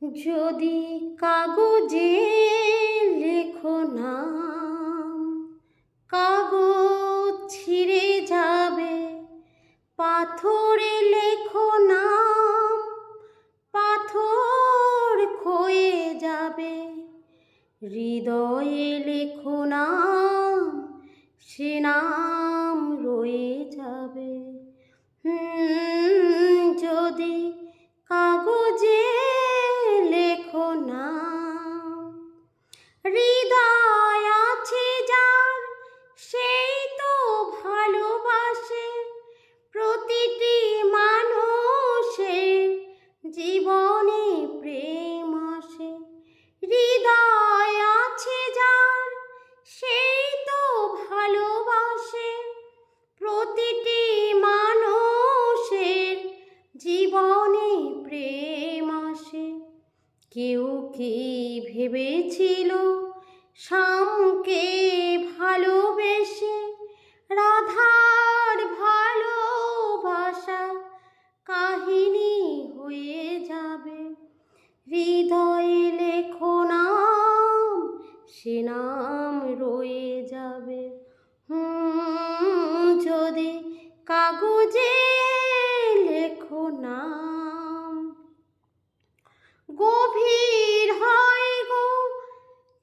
যদি কাগজে লেখো নাম, কাগজ ছিঁড়ে যাবে। পাথরে লেখো নাম, পাথর ক্ষয়ে যাবে। হৃদয়ে লেখো নাম, সে নাম রয়ে যাবে। যদি কাগজে লেখো নাম, হৃদয় আছে যার সেই তো ভালোবাসে। প্রতিটি মানুষের জীবনে প্রেম আসে। হৃদয় আছে যার সেই তো ভালোবাসে। প্রতিটি মানুষের জীবনে প্রেম আসে। কেউ কি ভেবেছিল শ্যামকে ভালোবেসে রাধার ভালোবাসা কাহিনী হয়ে যাবে। হৃদয়ে লেখো নাম, সে নাম রয়ে যাবে। যদি কাগজে লেখো নাম, গভীর হয় গো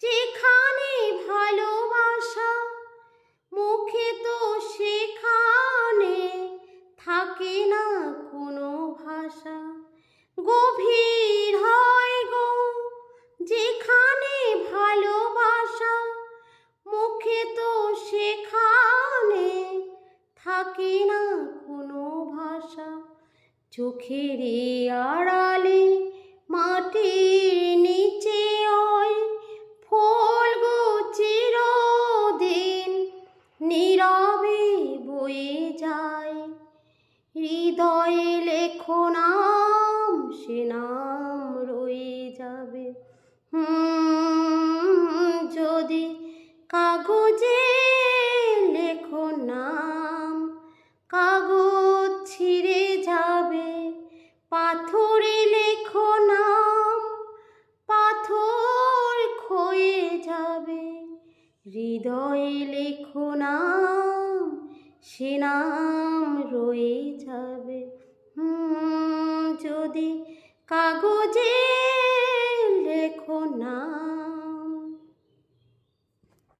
যেখানে ভালোবাসা, মুখে তো সেখানে থাকে না কোনো ভাষা। গভীর হয় গো যেখানে ভালোবাসা, মুখে তো সেখানে থাকে না কোনো ভাষা। চোখের আড়ালে মাটির নিচে ওই ফুল গো চিরদিন নীরবে বয়ে যায়। হৃদয়ে লেখো নাম, সে নাম রয়ে যাবে। যদি কাগজে লেখো নাম, কাগজ ছিঁড়ে যাবে। পাথরে লেখো নাম, পাথর ক্ষয়ে যাবে। হৃদয়ে লেখো নাম, সে নাম রয়ে যাবে। যদি কাগজে লেখো নাম।